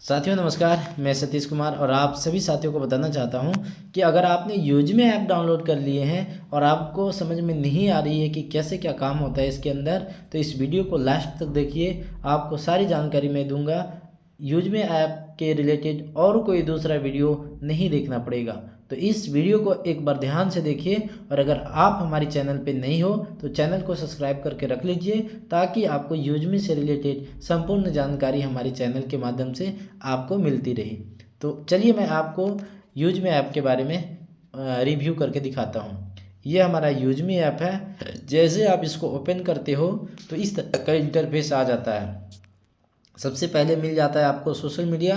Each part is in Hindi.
साथियों नमस्कार, मैं सतीश कुमार और आप सभी साथियों को बताना चाहता हूं कि अगर आपने यूजमे ऐप डाउनलोड कर लिए हैं और आपको समझ में नहीं आ रही है कि कैसे क्या काम होता है इसके अंदर, तो इस वीडियो को लास्ट तक देखिए। आपको सारी जानकारी मैं दूंगा। यूजमे ऐप के रिलेटेड और कोई दूसरा वीडियो नहीं देखना पड़ेगा। तो इस वीडियो को एक बार ध्यान से देखिए और अगर आप हमारे चैनल पे नहीं हो तो चैनल को सब्सक्राइब करके रख लीजिए ताकि आपको यूजमी से रिलेटेड संपूर्ण जानकारी हमारे चैनल के माध्यम से आपको मिलती रहे। तो चलिए मैं आपको यूजमी ऐप के बारे में रिव्यू करके दिखाता हूँ। ये हमारा यूजमी ऐप है। जैसे आप इसको ओपन करते हो तो इस तरह का इंटरफेस आ जाता है। सबसे पहले मिल जाता है आपको सोशल मीडिया।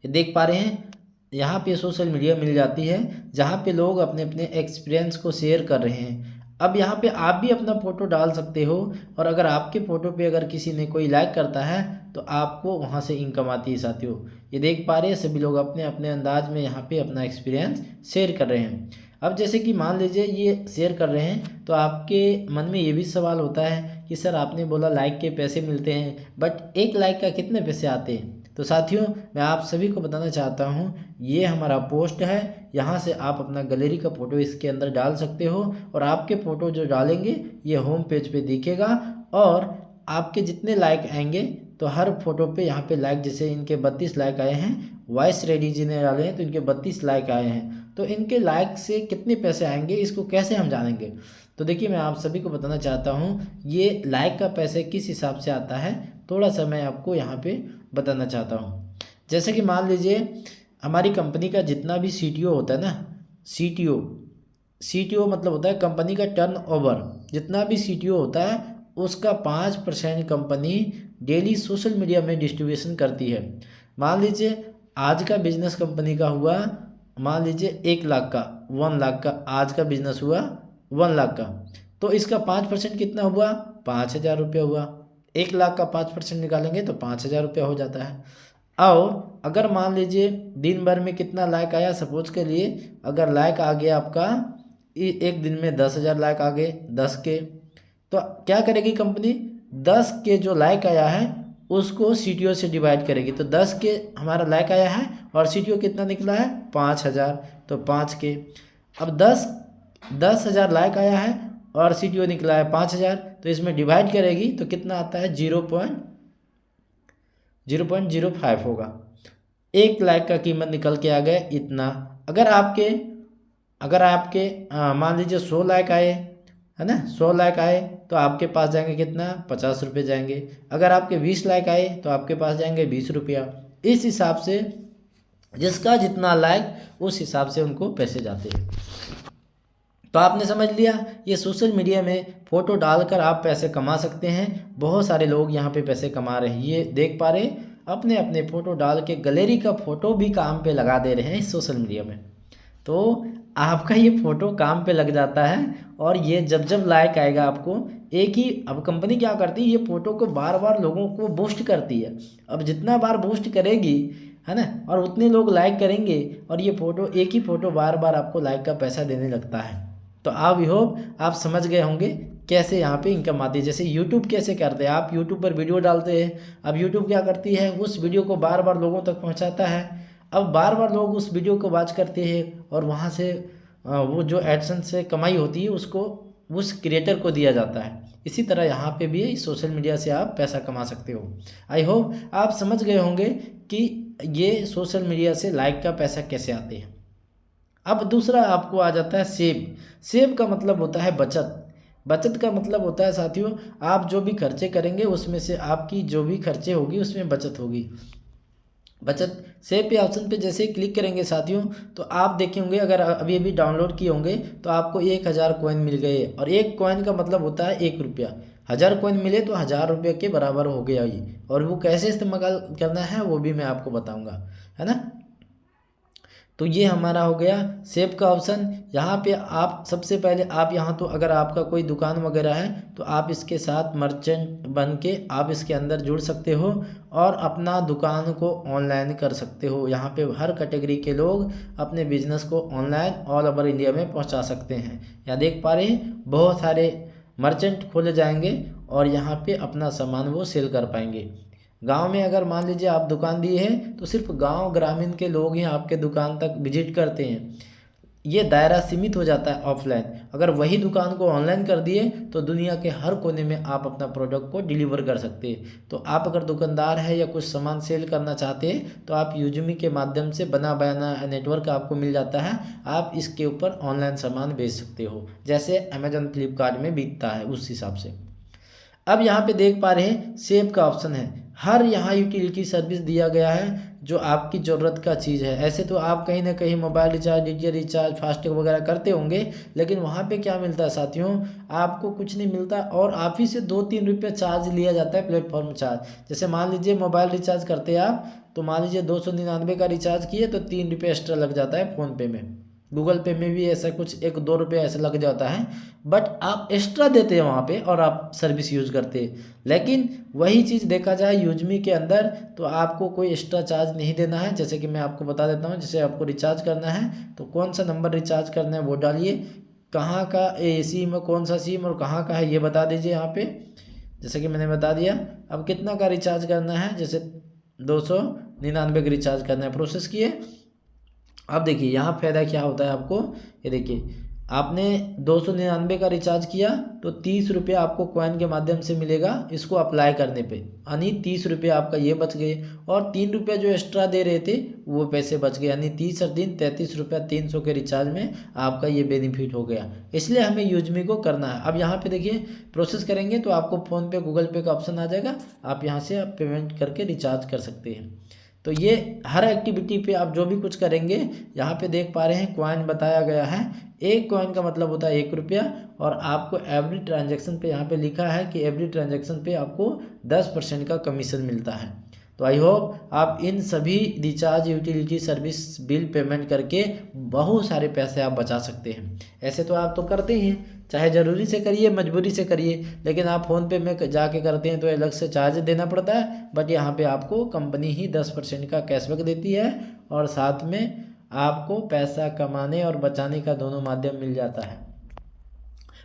ये देख पा रहे हैं, यहाँ पे सोशल मीडिया मिल जाती है जहाँ पे लोग अपने अपने एक्सपीरियंस को शेयर कर रहे हैं। अब यहाँ पे आप भी अपना फ़ोटो डाल सकते हो और अगर आपके फ़ोटो पे अगर किसी ने कोई लाइक करता है तो आपको वहाँ से इनकम आती है। साथियों ये देख पा रहे हैं, सभी लोग अपने अपने अंदाज में यहाँ पे अपना एक्सपीरियंस शेयर कर रहे हैं। अब जैसे कि मान लीजिए ये शेयर कर रहे हैं तो आपके मन में ये भी सवाल होता है कि सर आपने बोला लाइक के पैसे मिलते हैं, बट एक लाइक का कितने पैसे आते हैं। तो साथियों मैं आप सभी को बताना चाहता हूँ, ये हमारा पोस्ट है। यहाँ से आप अपना गैलरी का फ़ोटो इसके अंदर डाल सकते हो और आपके फ़ोटो जो डालेंगे ये होम पेज पे दिखेगा और आपके जितने लाइक आएंगे तो हर फोटो पे यहाँ पे लाइक, जैसे इनके 32 लाइक आए हैं, वॉइस रेडी जी ने डाले हैं तो इनके 32 लाइक आए हैं। तो इनके लाइक से कितने पैसे आएंगे इसको कैसे हम जानेंगे। तो देखिए मैं आप सभी को बताना चाहता हूँ ये लाइक का पैसे किस हिसाब से आता है, थोड़ा सा मैं आपको यहाँ पे बताना चाहता हूँ। जैसे कि मान लीजिए हमारी कंपनी का जितना भी सीटीओ होता है ना, सीटीओ मतलब होता है कंपनी का टर्नओवर। जितना भी सीटीओ होता है उसका 5% कंपनी डेली सोशल मीडिया में डिस्ट्रीब्यूशन करती है। मान लीजिए आज का बिजनेस कंपनी का हुआ, मान लीजिए 1 लाख का, 1 लाख का आज का बिजनेस हुआ 1 लाख का, तो इसका 5% कितना हुआ, 5,000 रुपया हुआ। 1 लाख का 5% निकालेंगे तो 5,000 रुपया हो जाता है। और अगर मान लीजिए दिन भर में कितना लाइक आया, सपोज के लिए अगर लाइक आ गया आपका एक दिन में 10,000 लाइक आ गए 10 के, तो क्या करेगी कंपनी, 10 के जो लाइक आया है उसको सीटीओ से डिवाइड करेगी। तो 10 के हमारा लाइक आया है और सीटीओ कितना निकला है 5,000, तो 5 के। अब 10,000 लाइक आया है और सीटीओ निकला है 5,000, तो इसमें डिवाइड करेगी तो कितना आता है 0.05 होगा। 1 लाइक का कीमत निकल के आ गया इतना। अगर आपके मान लीजिए 100 लाइक आए है ना, 100 लाइक आए तो आपके पास जाएंगे कितना, 50 रुपये जाएंगे। अगर आपके 20 लाइक आए तो आपके पास जाएंगे 20 रुपया। इस हिसाब से जिसका जितना लाइक उस हिसाब से उनको पैसे जाते हैं। तो आपने समझ लिया, ये सोशल मीडिया में फ़ोटो डालकर आप पैसे कमा सकते हैं। बहुत सारे लोग यहाँ पे पैसे कमा रहे हैं। ये देख पा रहे अपने अपने फ़ोटो डाल के गैलरी का फ़ोटो भी काम पे लगा दे रहे हैं इस सोशल मीडिया में। तो आपका ये फ़ोटो काम पे लग जाता है और ये जब जब लाइक आएगा आपको एक ही, अब कंपनी क्या करती है, ये फ़ोटो को बार बार लोगों को बूस्ट करती है। अब जितना बार बूस्ट करेगी है ना, और उतने लोग लाइक करेंगे और ये फ़ोटो, एक ही फ़ोटो बार बार आपको लाइक का पैसा देने लगता है। तो आप होप आप समझ गए होंगे कैसे यहाँ पे इनकम आती है। जैसे यूट्यूब कैसे करते हैं, आप यूट्यूब पर वीडियो डालते हैं, अब यूट्यूब क्या करती है, उस वीडियो को बार बार लोगों तक पहुँचाता है। अब बार बार लोग उस वीडियो को वॉच करते हैं और वहाँ से वो जो एडसेंस से कमाई होती है उसको उस क्रिएटर को दिया जाता है। इसी तरह यहाँ पे भी सोशल मीडिया से आप पैसा कमा सकते हो। आई होप आप समझ गए होंगे कि ये सोशल मीडिया से लाइक का पैसा कैसे आते हैं। अब दूसरा आपको आ जाता है सेव का मतलब होता है बचत का मतलब होता है साथियों, आप जो भी खर्चे करेंगे उसमें से आपकी जो भी खर्चे होगी उसमें बचत होगी। बचत सेव पे ऑप्शन पे जैसे क्लिक करेंगे साथियों तो आप देखे होंगे, अगर अभी डाउनलोड किए होंगे तो आपको 1,000 कॉइन मिल गए और 1 कॉइन का मतलब होता है 1 रुपया। 1,000 कॉइन मिले तो 1,000 रुपये के बराबर हो गया ये। और वो कैसे इस्तेमाल करना है वो भी मैं आपको बताऊंगा, है ना। तो ये हमारा हो गया सेव का ऑप्शन। यहाँ पे आप सबसे पहले आप यहाँ, तो अगर आपका कोई दुकान वगैरह है तो आप इसके साथ मर्चेंट बन के आप इसके अंदर जुड़ सकते हो और अपना दुकान को ऑनलाइन कर सकते हो। यहाँ पे हर कैटेगरी के लोग अपने बिजनेस को ऑनलाइन ऑल ओवर इंडिया में पहुँचा सकते हैं। यहाँ देख पा रहे हैं बहुत सारे मर्चेंट खोले जाएंगे और यहाँ पे अपना सामान वो सेल कर पाएंगे। गांव में अगर मान लीजिए आप दुकान दिए हैं तो सिर्फ गांव ग्रामीण के लोग ही आपके दुकान तक विजिट करते हैं, ये दायरा सीमित हो जाता है ऑफलाइन। अगर वही दुकान को ऑनलाइन कर दिए तो दुनिया के हर कोने में आप अपना प्रोडक्ट को डिलीवर कर सकते हैं। तो आप अगर दुकानदार है या कुछ सामान सेल करना चाहते हैं तो आप यूजमी के माध्यम से बना बनाया नेटवर्क आपको मिल जाता है, आप इसके ऊपर ऑनलाइन सामान बेच सकते हो, जैसे अमेजन फ्लिपकार्ट में बिकता है उस हिसाब से। अब यहाँ पे देख पा रहे हैं सेव का ऑप्शन है, हर यहाँ यूटिलिटी सर्विस दिया गया है जो आपकी ज़रूरत का चीज़ है। ऐसे तो आप कहीं ना कहीं mobile recharge, DTH recharge, FASTag वगैरह करते होंगे, लेकिन वहाँ पे क्या मिलता है साथियों, आपको कुछ नहीं मिलता और आप ही से 2-3 रुपये चार्ज लिया जाता है, प्लेटफॉर्म चार्ज। जैसे मान लीजिए मोबाइल रिचार्ज करते हैं आप, तो मान लीजिए 299 का रिचार्ज किए तो 3 रुपये एक्स्ट्रा लग जाता है फ़ोनपे में, गूगल पे में भी ऐसा कुछ 1-2 रुपये ऐसे लग जाता है, बट आप एक्स्ट्रा देते हैं वहाँ पे और आप सर्विस यूज़ करते हैं। लेकिन वही चीज़ देखा जाए यूजमी के अंदर तो आपको कोई एक्स्ट्रा चार्ज नहीं देना है। जैसे कि मैं आपको बता देता हूँ, जैसे आपको रिचार्ज करना है तो कौन सा नंबर रिचार्ज करना है वो डालिए, कहाँ का सिम है, कौन सा सिम और कहाँ का है ये बता दीजिए यहाँ पे, जैसे कि मैंने बता दिया। अब कितना का रिचार्ज करना है, जैसे 299 का रिचार्ज करना है, प्रोसेस किए। अब देखिए यहाँ फ़ायदा क्या होता है आपको, ये देखिए आपने 299 का रिचार्ज किया तो 30 रुपये आपको कॉइन के माध्यम से मिलेगा इसको अप्लाई करने पे, यानी 30 रुपये आपका ये बच गए और 3 रुपये जो एक्स्ट्रा दे रहे थे वो पैसे बच गए, यानी 30 और 3 33 रुपये 300 के रिचार्ज में आपका ये बेनिफिट हो गया। इसलिए हमें यूजमी को करना है। अब यहाँ पे देखिए प्रोसेस करेंगे तो आपको फ़ोनपे, गूगल पे का ऑप्शन आ जाएगा, आप यहाँ से आप पेमेंट करके रिचार्ज कर सकते हैं। तो ये हर एक्टिविटी पे आप जो भी कुछ करेंगे, यहाँ पे देख पा रहे हैं कॉइन बताया गया है, एक कॉइन का मतलब होता है 1 रुपया और आपको एवरी ट्रांजैक्शन पे यहाँ पे लिखा है कि एवरी ट्रांजैक्शन पे आपको 10% का कमीशन मिलता है। तो आई होप आप इन सभी recharge, utility service, bill payment करके बहुत सारे पैसे आप बचा सकते हैं। ऐसे तो आप तो करते ही हैं, चाहे ज़रूरी से करिए, मजबूरी से करिए, लेकिन आप फ़ोनपे में जाके करते हैं तो अलग से चार्ज देना पड़ता है, बट यहाँ पे आपको कंपनी ही 10% का कैशबैक देती है और साथ में आपको पैसा कमाने और बचाने का दोनों माध्यम मिल जाता है।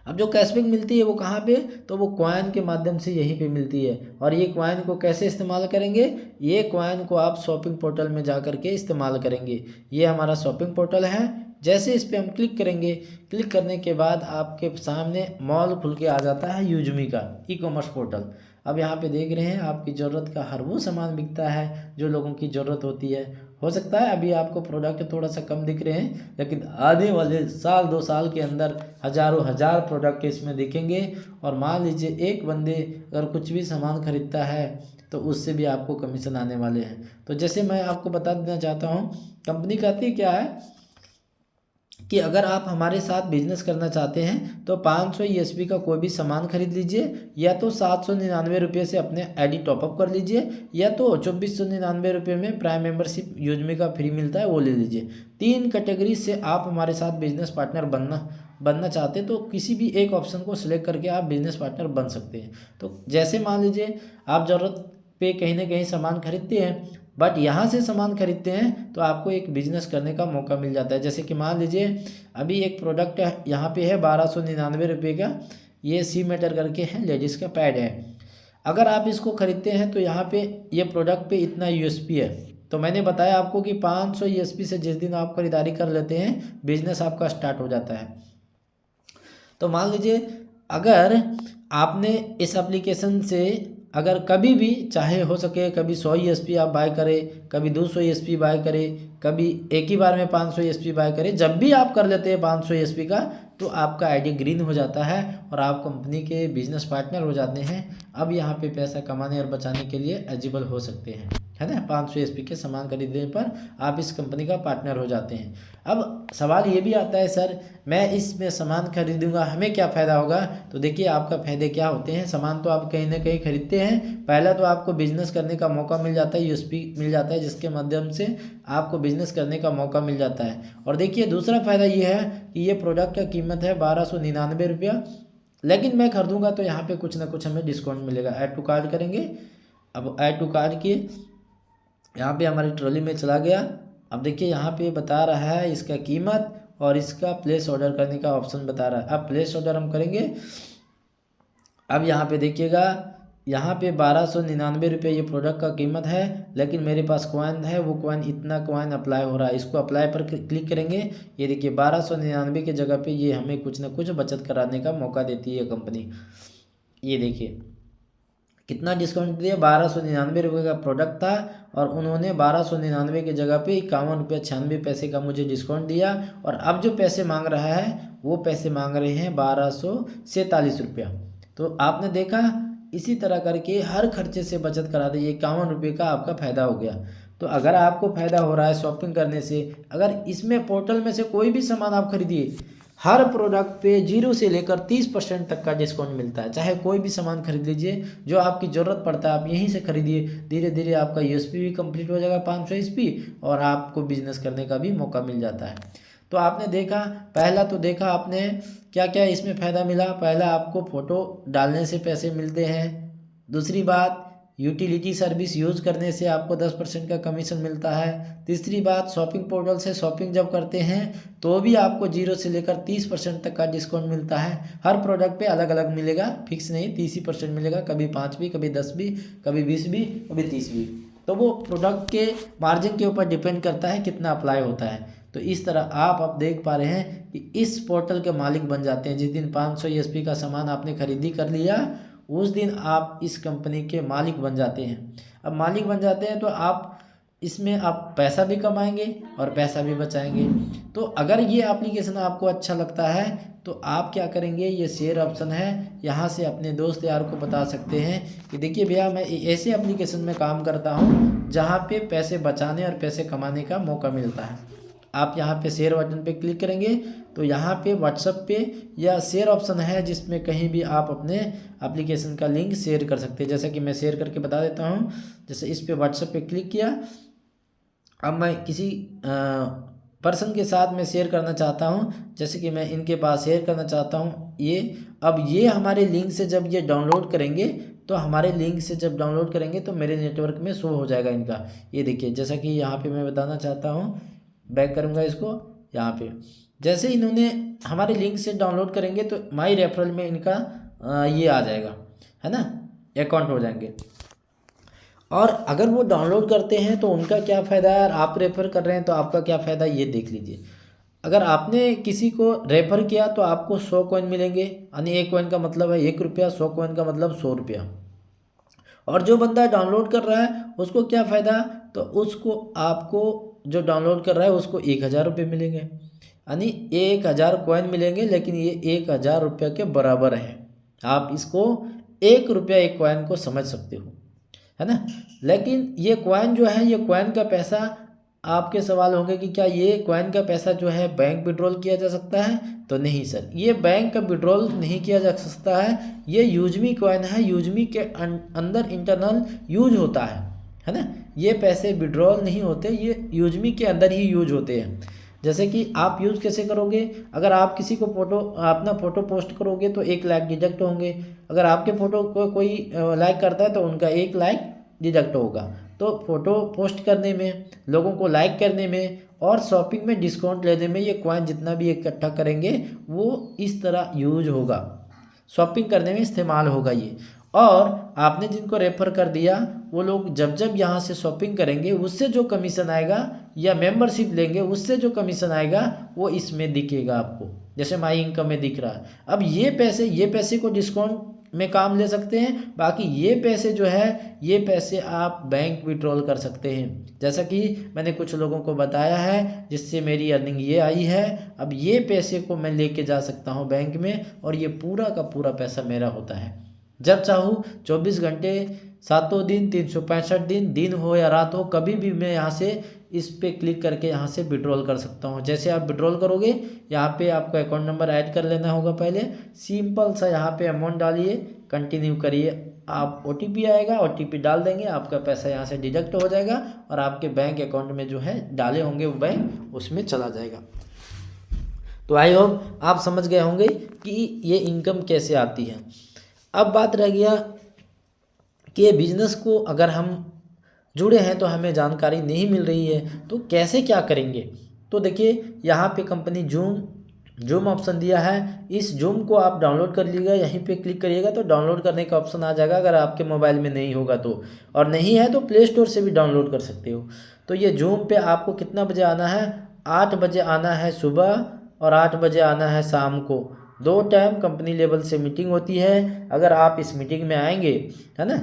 अब जो कैशबैक मिलती है वो कहाँ पे, तो वो कॉइन के माध्यम से यहीं पे मिलती है। और ये कॉइन को कैसे इस्तेमाल करेंगे, ये कॉइन को आप शॉपिंग पोर्टल में जा कर के इस्तेमाल करेंगे। ये हमारा शॉपिंग पोर्टल है, जैसे इस पर हम क्लिक करेंगे, क्लिक करने के बाद आपके सामने मॉल खुल के आ जाता है यूजमी का ई-कॉमर्स पोर्टल। अब यहाँ पे देख रहे हैं आपकी ज़रूरत का हर वो सामान बिकता है जो लोगों की ज़रूरत होती है। हो सकता है अभी आपको प्रोडक्ट थोड़ा सा कम दिख रहे हैं, लेकिन आने वाले साल 2 साल के अंदर हज़ारों हज़ार प्रोडक्ट इसमें दिखेंगे। और मान लीजिए एक बंदे अगर कुछ भी सामान खरीदता है तो उससे भी आपको कमीशन आने वाले हैं। तो जैसे मैं आपको बता देना चाहता हूँ, कंपनी कहती क्या है कि अगर आप हमारे साथ बिजनेस करना चाहते हैं तो 500 ESP का कोई भी सामान खरीद लीजिए, या तो 799 रुपये से अपने आईडी टॉपअप कर लीजिए, या तो 2499 रुपये में प्राइम मेंबरशिप यूजमी का फ्री मिलता है वो ले लीजिए। 3 कैटेगरी से आप हमारे साथ बिजनेस पार्टनर बनना चाहते हैं तो किसी भी एक ऑप्शन को सिलेक्ट करके आप बिजनेस पार्टनर बन सकते हैं। तो जैसे मान लीजिए आप ज़रूरत पे कहीं ना कहीं सामान खरीदते हैं, बट यहाँ से सामान खरीदते हैं तो आपको एक बिजनेस करने का मौका मिल जाता है। जैसे कि मान लीजिए अभी एक प्रोडक्ट यहाँ पे है 1299 रुपये का, ये सी मीटर करके है, लेडीज़ का पैड है। अगर आप इसको खरीदते हैं तो यहाँ पे ये प्रोडक्ट पे इतना USP है। तो मैंने बताया आपको कि 500 ESP से जिस दिन आप खरीदारी कर लेते हैं बिजनेस आपका स्टार्ट हो जाता है। तो मान लीजिए अगर आपने इस एप्लीकेशन से अगर कभी भी चाहे हो सके, कभी 100 ESP आप बाय करें, कभी 200 ESP बाय करें, कभी एक ही बार में 500 ESP बाय करें, जब भी आप कर लेते हैं 500 ESP का तो आपका आईडी ग्रीन हो जाता है और आप कंपनी के बिजनेस पार्टनर हो जाते हैं। अब यहाँ पे पैसा कमाने और बचाने के लिए एलिजिबल हो सकते हैं, है ना। 500 ESP के सामान खरीदने पर आप इस कंपनी का पार्टनर हो जाते हैं। अब सवाल ये भी आता है, सर मैं इसमें सामान खरीदूंगा हमें क्या फ़ायदा होगा। तो देखिए आपका फ़ायदे क्या होते हैं। सामान तो आप कहीं ना कहीं खरीदते हैं, पहला तो आपको बिजनेस करने का मौका मिल जाता है, USP मिल जाता है जिसके माध्यम से आपको बिजनेस करने का मौका मिल जाता है। और देखिए दूसरा फ़ायदा ये है कि ये प्रोडक्ट का कीमत है 1299 रुपया, लेकिन मैं खरीदूंगा तो यहाँ पे कुछ ना कुछ हमें डिस्काउंट मिलेगा। ऐड टू कार्ड करेंगे, अब ऐड टू कार्ड किए, यहाँ पे हमारी ट्रॉली में चला गया। अब देखिए यहाँ पे बता रहा है इसका कीमत और इसका प्लेस ऑर्डर करने का ऑप्शन बता रहा है। अब प्लेस ऑर्डर हम करेंगे। अब यहाँ पे देखिएगा यहाँ पे 1299 रुपये ये प्रोडक्ट का कीमत है, लेकिन मेरे पास कॉइन है, वो कॉइन इतना कॉइन अप्लाई हो रहा है। इसको अप्लाई पर क्लिक करेंगे, ये देखिए 1299 की जगह पे ये हमें कुछ ना कुछ बचत कराने का मौका देती है कंपनी। ये देखिए कितना डिस्काउंट दिया, 1299 का प्रोडक्ट था और उन्होंने 1299 की जगह पे 51 रुपये 96 पैसे का मुझे डिस्काउंट दिया। और अब जो पैसे मांग रहा है वो पैसे मांग रहे हैं 1247 रुपया। तो आपने देखा, इसी तरह करके हर खर्चे से बचत करा दी। 51 रुपये का आपका फ़ायदा हो गया। तो अगर आपको फ़ायदा हो रहा है शॉपिंग करने से, अगर इसमें पोर्टल में से कोई भी सामान आप खरीदिए, हर प्रोडक्ट पे 0 से लेकर 30% तक का डिस्काउंट मिलता है। चाहे कोई भी सामान खरीद लीजिए जो आपकी ज़रूरत पड़ता है, आप यहीं से खरीदिए। धीरे धीरे आपका यूएसपी भी कंप्लीट हो जाएगा 500 एसपी, और आपको बिजनेस करने का भी मौका मिल जाता है। तो आपने देखा, पहला तो देखा आपने क्या क्या इसमें फ़ायदा मिला। पहला, आपको फ़ोटो डालने से पैसे मिलते हैं। दूसरी बात, यूटिलिटी सर्विस यूज़ करने से आपको 10% का कमीशन मिलता है। तीसरी बात, शॉपिंग पोर्टल से शॉपिंग जब करते हैं तो भी आपको 0 से लेकर 30% तक का डिस्काउंट मिलता है। हर प्रोडक्ट पे अलग अलग मिलेगा, फिक्स नहीं, 30% मिलेगा, कभी 5 भी, कभी 10 भी, कभी 20 भी, कभी 30 भी। तो वो प्रोडक्ट के मार्जिन के ऊपर डिपेंड करता है कितना अप्लाई होता है। तो इस तरह आप अब देख पा रहे हैं कि इस पोर्टल के मालिक बन जाते हैं। जिस दिन 500 ESP का सामान आपने खरीदी कर लिया, उस दिन आप इस कंपनी के मालिक बन जाते हैं। अब मालिक बन जाते हैं तो आप इसमें आप पैसा भी कमाएंगे और पैसा भी बचाएंगे। तो अगर ये एप्लीकेशन आपको अच्छा लगता है तो आप क्या करेंगे, ये शेयर ऑप्शन है, यहाँ से अपने दोस्त यार को बता सकते हैं कि देखिए भैया मैं ऐसे एप्लीकेशन में काम करता हूँ जहाँ पे पैसे बचाने और पैसे कमाने का मौका मिलता है। आप यहाँ पे शेयर बटन पे क्लिक करेंगे तो यहाँ पे व्हाट्सएप पे या शेयर ऑप्शन है, जिसमें कहीं भी आप अपने एप्लीकेशन का लिंक शेयर कर सकते हैं। जैसा कि मैं शेयर करके बता देता हूँ। जैसे इस पे व्हाट्सएप पे क्लिक किया, अब मैं किसी पर्सन के साथ मैं शेयर करना चाहता हूँ, जैसे कि मैं इनके पास शेयर करना चाहता हूँ ये। अब ये हमारे लिंक से जब ये डाउनलोड करेंगे तो हमारे लिंक से जब डाउनलोड करेंगे तो मेरे नेटवर्क में शो हो जाएगा इनका। ये देखिए, जैसा कि यहाँ पे मैं बताना चाहता हूँ, बैक करूँगा इसको। यहाँ पे जैसे इन्होंने हमारे लिंक से डाउनलोड करेंगे तो माई रेफरल में इनका ये आ जाएगा, है ना, अकाउंट हो जाएंगे। और अगर वो डाउनलोड करते हैं तो उनका क्या फ़ायदा है, और आप रेफ़र कर रहे हैं तो आपका क्या फ़ायदा, ये देख लीजिए। अगर आपने किसी को रेफ़र किया तो आपको 100 कॉइन मिलेंगे, यानी 1 कॉइन का मतलब है 1 रुपया, 100 कॉइन का मतलब 100 रुपया। और जो बंदा डाउनलोड कर रहा है उसको क्या फ़ायदा, तो उसको आपको जो डाउनलोड कर रहा है उसको 1000 रुपये मिलेंगे, यानी 1000 कॉइन मिलेंगे, लेकिन ये 1000 रुपये के बराबर है। आप इसको 1 रुपया 1 कॉइन को समझ सकते हो, है ना। लेकिन ये कॉइन जो है, ये कॉइन का पैसा, आपके सवाल होंगे कि क्या ये कॉइन का पैसा जो है बैंक विड्रॉल किया जा सकता है, तो नहीं सर, ये बैंक का विड्रॉल नहीं किया जा सकता है। ये यूजमी कॉइन है, यूजमी के अंदर इंटरनल यूज होता है ना। ये पैसे विड्रॉल नहीं होते, ये यूजमी के अंदर ही यूज होते हैं। जैसे कि आप यूज़ कैसे करोगे, अगर आप किसी को अपना फ़ोटो पोस्ट करोगे तो 1 लाइक डिडक्ट होंगे। अगर आपके फ़ोटो को कोई लाइक करता है तो उनका 1 लाइक डिडक्ट होगा। तो फ़ोटो पोस्ट करने में, लोगों को लाइक करने में और शॉपिंग में डिस्काउंट लेने में ये कॉइन जितना भी इकट्ठा करेंगे वो इस तरह यूज होगा, शॉपिंग करने में इस्तेमाल होगा ये। और आपने जिनको रेफ़र कर दिया वो लोग जब जब यहाँ से शॉपिंग करेंगे उससे जो कमीशन आएगा, या मेंबरशिप लेंगे उससे जो कमीशन आएगा, वो इसमें दिखेगा आपको, जैसे माई इनकम में दिख रहा है। अब ये पैसे को डिस्काउंट में काम ले सकते हैं, बाकी ये पैसे जो है, ये पैसे आप बैंक विड्रॉल कर सकते हैं। जैसा कि मैंने कुछ लोगों को बताया है जिससे मेरी अर्निंग ये आई है। अब ये पैसे को मैं लेके जा सकता हूँ बैंक में, और ये पूरा का पूरा पैसा मेरा होता है। जब चाहूँ 24 घंटे 7 दिन 365 दिन हो या रात हो, कभी भी मैं यहाँ से इस पे क्लिक करके यहाँ से विड्रॉल कर सकता हूँ। जैसे आप विड्रॉल करोगे, यहाँ पे आपको अकाउंट नंबर ऐड कर लेना होगा पहले, सिंपल सा यहाँ पे अमाउंट डालिए, कंटिन्यू करिए, आप OTP आएगा, OTP डाल देंगे, आपका पैसा यहाँ से डिडक्ट हो जाएगा और आपके बैंक अकाउंट में जो है डाले होंगे वो बैंक उसमें चला जाएगा। तो आई होप आप समझ गए होंगे कि ये इनकम कैसे आती है। अब बात रह गया कि बिजनेस को अगर हम जुड़े हैं तो हमें जानकारी नहीं मिल रही है तो कैसे क्या करेंगे। तो देखिए, यहाँ पे कंपनी जूम जूम ऑप्शन दिया है, इस जूम को आप डाउनलोड कर लीजिएगा। यहीं पे क्लिक करिएगा तो डाउनलोड करने का ऑप्शन आ जाएगा, अगर आपके मोबाइल में नहीं होगा तो, और नहीं है तो प्ले स्टोर से भी डाउनलोड कर सकते हो। तो ये जूम पे आपको कितना बजे आना है, 8 बजे आना है सुबह और 8 बजे आना है शाम को। 2 टाइम कंपनी लेवल से मीटिंग होती है। अगर आप इस मीटिंग में आएंगे, है ना,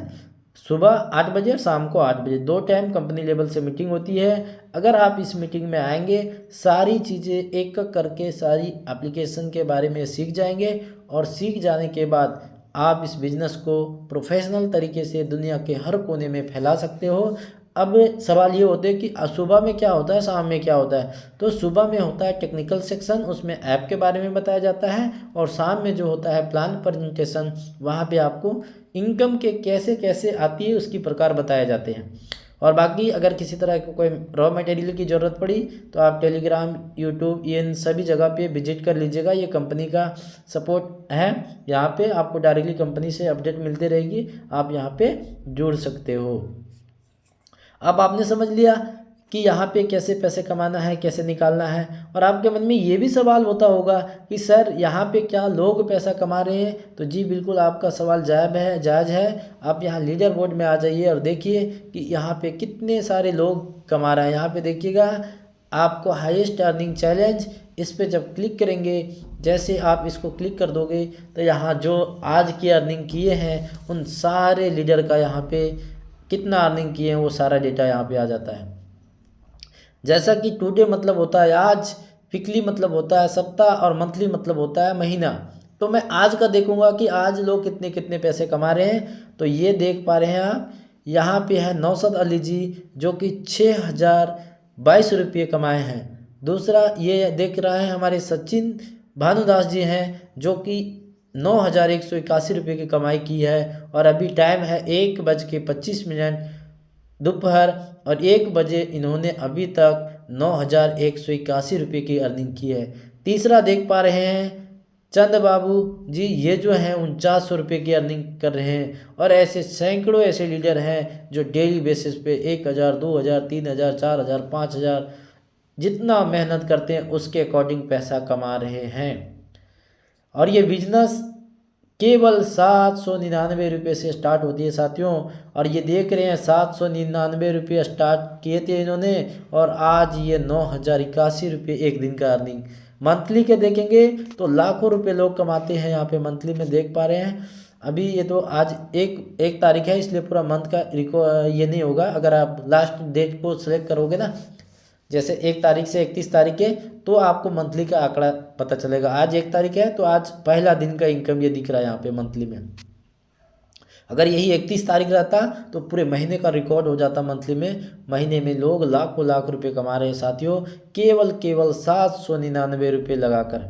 सुबह 8 बजे और शाम को 8 बजे 2 टाइम कंपनी लेवल से मीटिंग होती है। अगर आप इस मीटिंग में आएंगे, सारी चीज़ें एक एक करके सारी एप्लीकेशन के बारे में सीख जाएंगे, और सीख जाने के बाद आप इस बिज़नेस को प्रोफेशनल तरीके से दुनिया के हर कोने में फैला सकते हो। अब सवाल ये होते हैं कि सुबह में क्या होता है, शाम में क्या होता है। तो सुबह में होता है टेक्निकल सेक्शन, उसमें ऐप के बारे में बताया जाता है, और शाम में जो होता है प्लान प्रेजेंटेशन, वहाँ पे आपको इनकम के कैसे कैसे आती है उसकी प्रकार बताए जाते हैं। और बाकी अगर किसी तरह की कोई रॉ मटेरियल की ज़रूरत पड़ी तो आप टेलीग्राम, यूट्यूब, इन सभी जगह पे विजिट कर लीजिएगा। ये कंपनी का सपोर्ट है, यहाँ पे आपको डायरेक्टली कंपनी से अपडेट मिलती रहेगी, आप यहाँ पे जुड़ सकते हो। अब आपने समझ लिया कि यहाँ पे कैसे पैसे कमाना है, कैसे निकालना है। और आपके मन में ये भी सवाल होता होगा कि सर यहाँ पे क्या लोग पैसा कमा रहे हैं। तो जी बिल्कुल, आपका सवाल जायज़ है। आप यहाँ लीडर बोर्ड में आ जाइए और देखिए कि यहाँ पे कितने सारे लोग कमा रहे हैं। यहाँ पे देखिएगा आपको हाईएस्ट अर्निंग चैलेंज, इस पर जब क्लिक करेंगे, जैसे आप इसको क्लिक कर दोगे तो यहाँ जो आज की अर्निंग किए हैं उन सारे लीडर का यहाँ पे कितना अर्निंग किए हैं वो सारा डेटा यहाँ पे आ जाता है। जैसा कि टुडे मतलब होता है आज, वीकली मतलब होता है सप्ताह, और मंथली मतलब होता है महीना। तो मैं आज का देखूंगा कि आज लोग कितने कितने पैसे कमा रहे हैं। तो ये देख पा रहे हैं आप, यहाँ पे है नौसद अली जी जो कि 6022 रुपये कमाए हैं। दूसरा ये देख रहा है हमारे सचिन भानुदास जी हैं जो कि 9181 रुपये की कमाई की है, और अभी टाइम है 1:25 दोपहर, और 1 बजे इन्होंने अभी तक 9181 रुपये की अर्निंग की है। तीसरा देख पा रहे हैं चंद बाबू जी, ये जो हैं 4900 रुपये की अर्निंग कर रहे हैं। और ऐसे सैकड़ों ऐसे लीडर हैं जो डेली बेसिस पे 1000, 2000, 3000, 4000, 5000 जितना मेहनत करते हैं उसके अकॉर्डिंग पैसा कमा रहे हैं। और ये बिजनेस केवल 799 रुपये से स्टार्ट होती है साथियों। और ये देख रहे हैं 799 रुपये स्टार्ट किए थे इन्होंने, और आज ये 9081 रुपये एक दिन का अर्निंग। मंथली के देखेंगे तो लाखों रुपए लोग कमाते हैं यहाँ पे मंथली में, देख पा रहे हैं। अभी ये तो आज एक तारीख है, इसलिए पूरा मंथ का ये नहीं होगा। अगर आप लास्ट डेट को सिलेक्ट करोगे ना, जैसे 1 तारीख से 31 तारीख है, तो आपको मंथली का आंकड़ा पता चलेगा। आज 1 तारीख है तो आज पहला दिन का इनकम ये दिख रहा है यहाँ पे मंथली में। अगर यही 31 तारीख रहता तो पूरे महीने का रिकॉर्ड हो जाता मंथली में। महीने में लोग लाखों लाख रुपए कमा रहे हैं साथियों, केवल 799 रुपये लगाकर।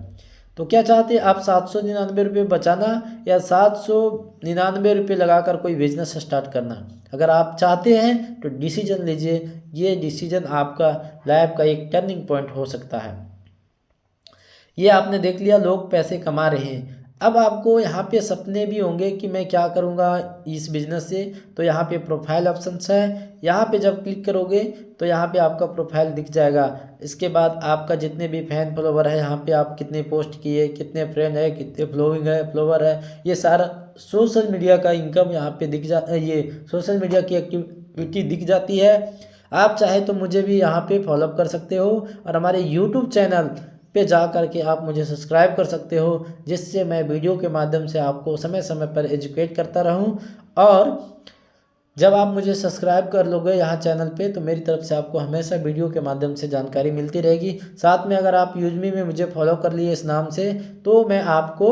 तो क्या चाहते हैं आप, 799 रुपये बचाना या 799 रुपये लगाकर कोई बिजनेस स्टार्ट करना? अगर आप चाहते हैं तो डिसीजन लीजिए, ये डिसीजन आपका लाइफ का एक टर्निंग पॉइंट हो सकता है। ये आपने देख लिया लोग पैसे कमा रहे हैं। अब आपको यहाँ पे सपने भी होंगे कि मैं क्या करूँगा इस बिज़नेस से। तो यहाँ पे प्रोफाइल ऑप्शंस है, यहाँ पे जब क्लिक करोगे तो यहाँ पे आपका प्रोफाइल दिख जाएगा। इसके बाद आपका जितने भी फैन फॉलोवर है, यहाँ पे आप कितने पोस्ट किए, कितने फ्रेंड है, कितने फॉलोवर है, ये सारा सोशल मीडिया का इनकम यहाँ पे दिख जाता है। ये सोशल मीडिया की एक्टिविटी दिख जाती है। आप चाहे तो मुझे भी यहाँ पे फॉलोअप कर सकते हो, और हमारे यूट्यूब चैनल पे जा कर के आप मुझे सब्सक्राइब कर सकते हो, जिससे मैं वीडियो के माध्यम से आपको समय समय पर एजुकेट करता रहूं। और जब आप मुझे सब्सक्राइब कर लोगे यहाँ चैनल पे, तो मेरी तरफ से आपको हमेशा वीडियो के माध्यम से जानकारी मिलती रहेगी। साथ में अगर आप यूजमी में मुझे फॉलो कर लिए इस नाम से, तो मैं आपको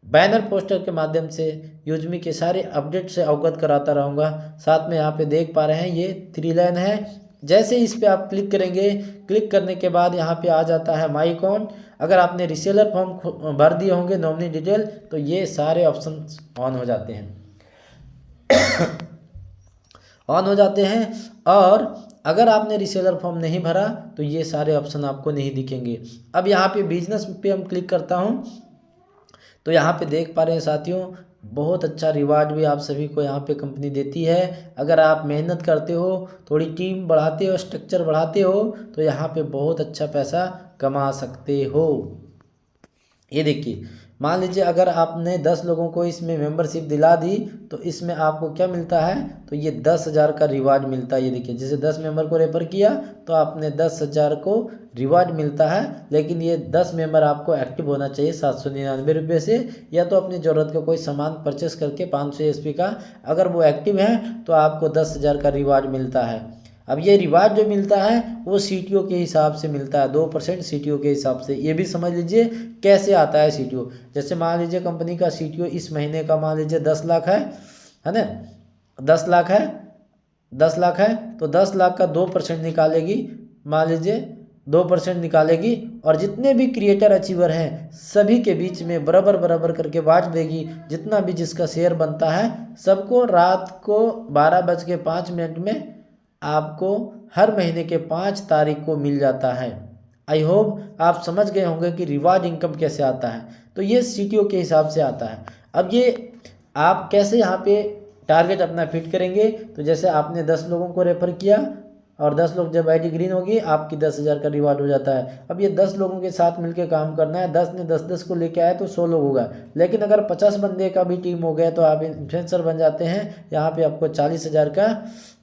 बैनर पोस्टर के माध्यम से यूजमी के सारे अपडेट से अवगत कराता रहूँगा। साथ में यहाँ पे देख पा रहे हैं ये 3 लाइन है। जैसे इस पे आप क्लिक करेंगे, क्लिक करने के बाद यहाँ पे आ जाता है माई अकाउंट। अगर आपने रिसेलर फॉर्म भर दिए होंगे, नॉमिनी डिटेल, तो ये सारे ऑप्शन ऑन हो जाते हैं ऑन हो जाते हैं। और अगर आपने रिसेलर फॉर्म नहीं भरा तो ये सारे ऑप्शन आपको नहीं दिखेंगे। अब यहाँ पे बिजनेस पे हम क्लिक करता हूँ, तो यहाँ पे देख पा रहे हैं साथियों बहुत अच्छा रिवार्ड भी आप सभी को यहाँ पे कंपनी देती है। अगर आप मेहनत करते हो, थोड़ी टीम बढ़ाते हो, स्ट्रक्चर बढ़ाते हो, तो यहाँ पे बहुत अच्छा पैसा कमा सकते हो। ये देखिए, मान लीजिए अगर आपने 10 लोगों को इसमें मेंबरशिप दिला दी तो इसमें आपको क्या मिलता है, तो ये 10,000 का रिवार्ड मिलता है। ये देखिए, जैसे 10 मेंबर को रेफर किया तो आपने 10,000 को रिवार्ड मिलता है। लेकिन ये 10 मेंबर आपको एक्टिव होना चाहिए 799 रुपये से, या तो अपनी ज़रूरत का कोई सामान परचेस करके 500 SP का। अगर वो एक्टिव है तो आपको 10,000 का रिवार्ड मिलता है। अब ये रिवार्ड जो मिलता है वो CTO के हिसाब से मिलता है, 2% CTO के हिसाब से। ये भी समझ लीजिए कैसे आता है CTO। जैसे मान लीजिए कंपनी का CTO इस महीने का मान लीजिए 10 लाख है ना, 10 लाख है, 10 लाख है तो 10 लाख का 2% निकालेगी, मान लीजिए 2% निकालेगी, और जितने भी क्रिएटर अचीवर हैं सभी के बीच में बराबर बराबर करके बांट देगी। जितना भी जिसका शेयर बनता है सबको रात को 12:05 में आपको हर महीने के 5 तारीख को मिल जाता है। आई होप आप समझ गए होंगे कि रिवार्ड इनकम कैसे आता है। तो ये CTO के हिसाब से आता है। अब ये आप कैसे यहाँ पे टारगेट अपना फिट करेंगे, तो जैसे आपने 10 लोगों को रेफर किया और 10 लोग जब ID ग्रीन होगी आपकी 10,000 का रिवार्ड हो जाता है। अब ये 10 लोगों के साथ मिलकर काम करना है, 10 ने 10-10 को लेके आए तो 100 लोग होगा। लेकिन अगर 50 बंदे का भी टीम हो गया तो आप इन्फ्लुएंसर बन जाते हैं। यहाँ पे आपको 40,000 का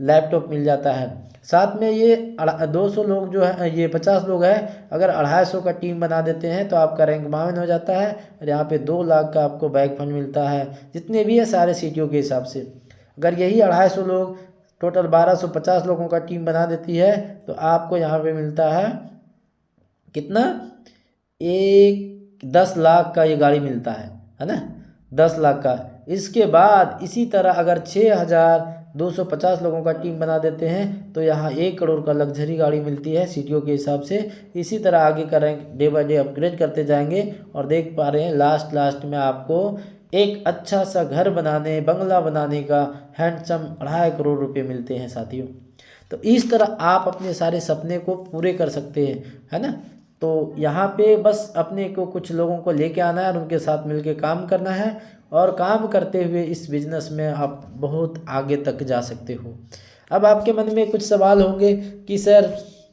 लैपटॉप मिल जाता है। साथ में ये 200 लोग जो है, ये 50 लोग हैं, अगर 250 का टीम बना देते हैं तो आपका रैंक 52 हो जाता है। और यहाँ पे 2 लाख का आपको बैक फंड मिलता है, जितने भी है सारे CTO के हिसाब से। अगर यही 250 लोग टोटल 1250 लोगों का टीम बना देती है तो आपको यहाँ पे मिलता है कितना, 10 लाख का ये गाड़ी मिलता है ना, 10 लाख का। इसके बाद इसी तरह अगर 6,250 लोगों का टीम बना देते हैं तो यहाँ 1 करोड़ का लग्जरी गाड़ी मिलती है CTO के हिसाब से। इसी तरह आगे का rank day by day upgrade करते जाएंगे और देख पा रहे हैं लास्ट में आपको एक अच्छा सा घर बनाने, बंगला बनाने का हैंडसम 2.5 करोड़ रुपए मिलते हैं साथियों। तो इस तरह आप अपने सारे सपने को पूरे कर सकते हैं, है ना। तो यहाँ पे बस अपने को कुछ लोगों को लेके आना है और उनके साथ मिलके काम करना है, और काम करते हुए इस बिज़नेस में आप बहुत आगे तक जा सकते हो। अब आपके मन में कुछ सवाल होंगे कि सर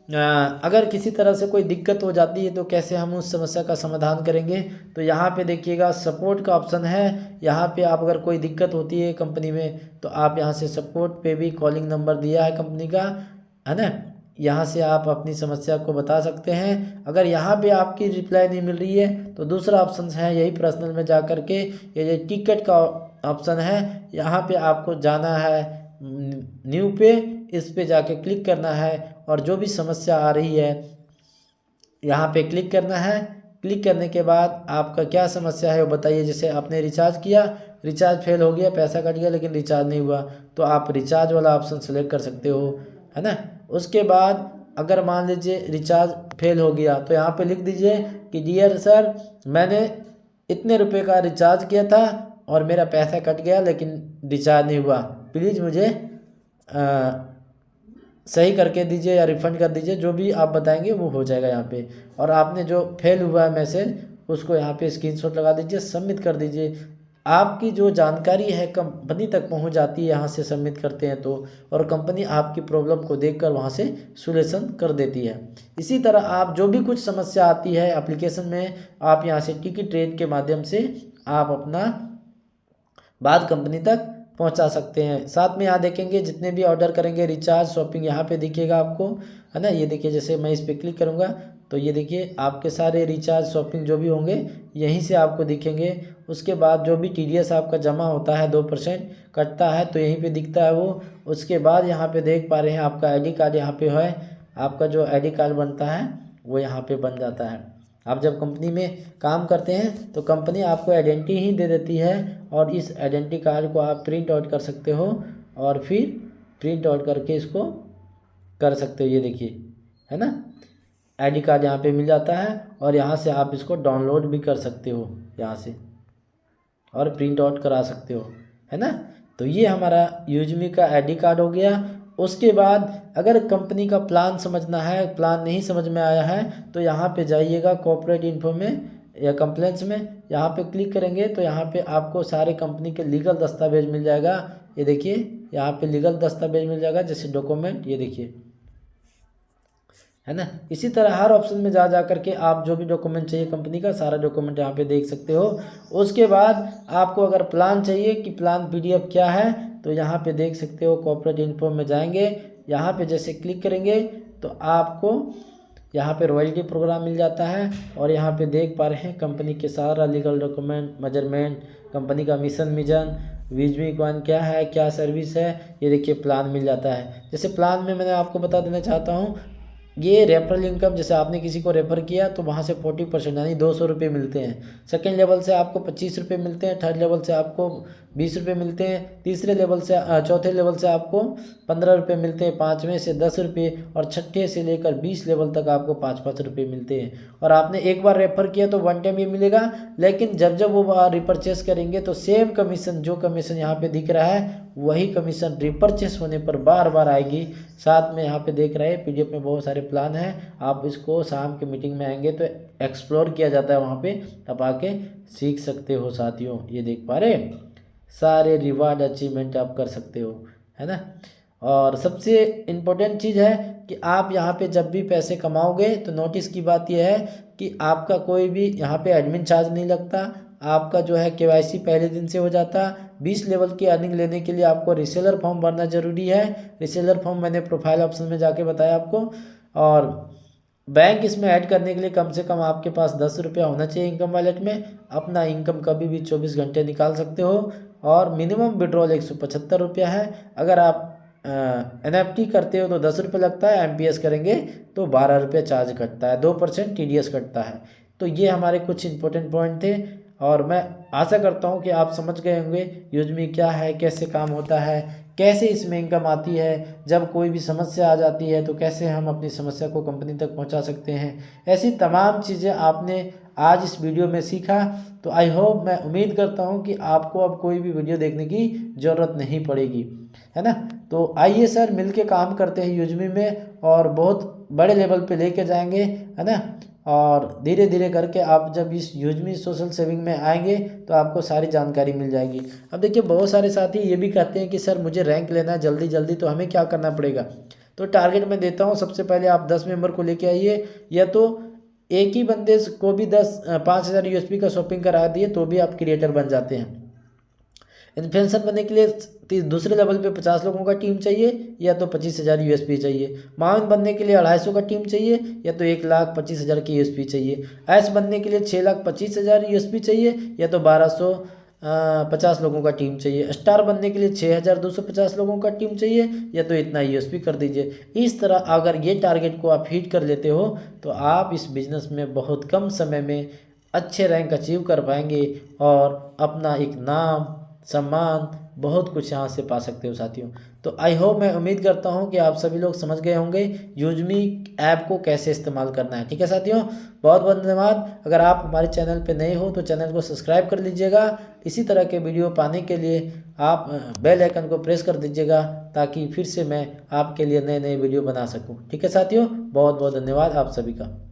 अगर किसी तरह से कोई दिक्कत हो जाती है तो कैसे हम उस समस्या का समाधान करेंगे। तो यहाँ पे देखिएगा सपोर्ट का ऑप्शन है। यहाँ पे आप अगर कोई दिक्कत होती है कंपनी में तो आप यहाँ से सपोर्ट पे भी कॉलिंग नंबर दिया है कंपनी का, है ना। यहाँ से आप अपनी समस्या को बता सकते हैं। अगर यहाँ पे आपकी रिप्लाई नहीं मिल रही है तो दूसरा ऑप्शन है यही पर्सनल में जा कर के, ये टिकट का ऑप्शन है, यहाँ पे आपको जाना है न्यू पे, इस पे जाके क्लिक करना है और जो भी समस्या आ रही है यहाँ पे क्लिक करना है। क्लिक करने के बाद आपका क्या समस्या है वो बताइए। जैसे आपने रिचार्ज किया, रिचार्ज फेल हो गया, पैसा कट गया लेकिन रिचार्ज नहीं हुआ, तो आप रिचार्ज वाला ऑप्शन सेलेक्ट कर सकते हो, है ना। उसके बाद अगर मान लीजिए रिचार्ज फेल हो गया तो यहाँ पे लिख दीजिए कि डियर सर, मैंने इतने रुपए का रिचार्ज किया था और मेरा पैसा कट गया लेकिन रिचार्ज नहीं हुआ, प्लीज़ मुझे सही करके दीजिए या रिफ़ंड कर दीजिए। जो भी आप बताएंगे वो हो जाएगा यहाँ पे। और आपने जो फेल हुआ है मैसेज उसको यहाँ पे स्क्रीनशॉट लगा दीजिए, सबमिट कर दीजिए। आपकी जो जानकारी है कंपनी तक पहुँच जाती है यहाँ से सबमिट करते हैं तो, और कंपनी आपकी प्रॉब्लम को देखकर वहाँ से सॉल्यूशन कर देती है। इसी तरह आप जो भी कुछ समस्या आती है एप्लीकेशन में, आप यहाँ से टिकट ट्रेड के माध्यम से आप अपना बात कंपनी तक पहुंचा सकते हैं। साथ में यहाँ देखेंगे जितने भी ऑर्डर करेंगे रिचार्ज शॉपिंग यहाँ पे दिखेगा आपको, है ना। ये देखिए जैसे मैं इस पर क्लिक करूँगा तो ये देखिए आपके सारे रिचार्ज शॉपिंग जो भी होंगे यहीं से आपको दिखेंगे। उसके बाद जो भी TDS आपका जमा होता है 2% कटता है तो यहीं पे दिखता है वो। उसके बाद यहाँ पे देख पा रहे हैं आपका ID कार्ड यहाँ पे है, आपका जो ID कार्ड बनता है वो यहाँ पे बन जाता है। आप जब कंपनी में काम करते हैं तो कंपनी आपको आइडेंटिटी ही दे देती है और इस आइडेंटिटी कार्ड को आप प्रिंट आउट कर सकते हो और फिर प्रिंट आउट करके इसको कर सकते हो। ये देखिए, है ना, ID कार्ड यहाँ पे मिल जाता है और यहाँ से आप इसको डाउनलोड भी कर सकते हो यहाँ से और प्रिंट आउट करा सकते हो, है ना। तो ये हमारा यूजमी का ID कार्ड हो गया। उसके बाद अगर कंपनी का प्लान समझना है, प्लान नहीं समझ में आया है तो यहाँ पे जाइएगा कॉर्पोरेट इन्फो में, या कंप्लेंट्स में यहाँ पे क्लिक करेंगे तो यहाँ पे आपको सारे कंपनी के लीगल दस्तावेज मिल जाएगा। ये देखिए यहाँ पे लीगल दस्तावेज मिल जाएगा, जैसे डॉक्यूमेंट, ये देखिए, है ना। इसी तरह हर ऑप्शन में जा करके आप जो भी डॉक्यूमेंट चाहिए कंपनी का, सारा डॉक्यूमेंट यहाँ पे देख सकते हो। उसके बाद आपको अगर प्लान चाहिए कि प्लान PDF क्या है, तो यहाँ पे देख सकते हो, कॉर्पोरेट इन्फो में जाएंगे, यहाँ पे जैसे क्लिक करेंगे तो आपको यहाँ पे रॉयल्टी प्रोग्राम मिल जाता है। और यहाँ पे देख पा रहे हैं कंपनी के सारा लीगल डॉक्यूमेंट, मेजरमेंट, कंपनी का मिशन विजन, विजमी कौन क्या है, क्या सर्विस है, ये देखिए प्लान मिल जाता है। जैसे प्लान में मैंने आपको बता देना चाहता हूँ, ये रेफरल इनकम, जैसे आपने किसी को रेफर किया तो वहाँ से 40% यानी 200 रुपये मिलते हैं। सेकेंड लेवल से आपको 25 रुपये मिलते हैं, थर्ड लेवल से आपको 20 रुपये मिलते हैं, तीसरे लेवल से चौथे लेवल से आपको 15 रुपये मिलते हैं, पाँचवें से 10 रुपये और छठे से लेकर 20 लेवल तक आपको 5-5 रुपये मिलते हैं। और आपने एक बार रेफर किया तो 1 टाइम ये मिलेगा, लेकिन जब वो रिपर्चेस करेंगे तो सेम कमीशन, जो कमीशन यहाँ पे दिख रहा है वही कमीशन रिपर्चेस होने पर बार बार आएगी। साथ में यहाँ पे देख रहे हैं PDF में बहुत सारे प्लान हैं, आप इसको शाम के मीटिंग में आएंगे तो एक्सप्लोर किया जाता है वहाँ पे, तब आके सीख सकते हो साथियों। ये देख पा रहे, सारे रिवार्ड अचीवमेंट आप कर सकते हो, है ना। और सबसे इम्पोर्टेंट चीज़ है कि आप यहाँ पे जब भी पैसे कमाओगे तो नोटिस की बात यह है कि आपका कोई भी यहाँ पे एडमिन चार्ज नहीं लगता, आपका जो है KYC पहले दिन से हो जाता। 20 लेवल की अर्निंग लेने के लिए आपको रिसेलर फॉर्म भरना जरूरी है। रिसेलर फॉर्म मैंने प्रोफाइल ऑप्शन में जाके बताया आपको। और बैंक इसमें ऐड करने के लिए कम से कम आपके पास 10 रुपया होना चाहिए इनकम वॉलेट में। अपना इनकम कभी भी 24 घंटे निकाल सकते हो। और मिनिमम विड्रॉल 175 रुपया है। अगर आप NFT करते हो तो 10 रुपये लगता है, MPS करेंगे तो 12 रुपये चार्ज कटता है, 2% TDS कटता है। तो ये हमारे कुछ इंपॉर्टेंट पॉइंट थे और मैं आशा करता हूँ कि आप समझ गए होंगे यूजमी क्या है, कैसे काम होता है, कैसे इसमें इनकम आती है, जब कोई भी समस्या आ जाती है तो कैसे हम अपनी समस्या को कंपनी तक पहुँचा सकते हैं। ऐसी तमाम चीज़ें आपने आज इस वीडियो में सीखा। तो आई होप, मैं उम्मीद करता हूँ कि आपको अब कोई भी वीडियो देखने की ज़रूरत नहीं पड़ेगी, है ना। तो आइए सर मिलके काम करते हैं यूजमी में और बहुत बड़े लेवल पे लेके जाएंगे, है ना। और धीरे धीरे करके आप जब इस यूजमी सोशल सेविंग में आएंगे तो आपको सारी जानकारी मिल जाएगी। अब देखिए बहुत सारे साथी ये भी कहते हैं कि सर मुझे रैंक लेना है जल्दी जल्दी, तो हमें क्या करना पड़ेगा। तो टारगेट मैं देता हूँ, सबसे पहले आप 10 मेंबर को लेके आइए, या तो एक ही बंदे को भी 5,000 USP का शॉपिंग करा दिए तो भी आप क्रिएटर बन जाते हैं। इन्फ्लुएंसर बनने के लिए दूसरे लेवल पे 50 लोगों का टीम चाहिए, या तो 25,000 USP चाहिए। माउन बनने के लिए 250 का टीम चाहिए, या तो 1,25,000 की USP चाहिए। ऐस बनने के लिए 6,25,000 USP चाहिए, या तो 1,250 लोगों का टीम चाहिए। स्टार बनने के लिए 6,250 लोगों का टीम चाहिए, या तो इतना USP कर दीजिए। इस तरह अगर ये टारगेट को आप हिट कर लेते हो तो आप इस बिज़नेस में बहुत कम समय में अच्छे रैंक अचीव कर पाएंगे और अपना एक नाम, सम्मान, बहुत कुछ यहाँ से पा सकते हो साथियों। तो आई होप, मैं उम्मीद करता हूँ कि आप सभी लोग समझ गए होंगे यूजमी ऐप को कैसे इस्तेमाल करना है। ठीक है साथियों, बहुत बहुत धन्यवाद। अगर आप हमारे चैनल पे नए हो तो चैनल को सब्सक्राइब कर लीजिएगा। इसी तरह के वीडियो पाने के लिए आप बेल आइकन को प्रेस कर दीजिएगा, ताकि फिर से मैं आपके लिए नए नए वीडियो बना सकूँ। ठीक है साथियों, बहुत बहुत धन्यवाद आप सभी का।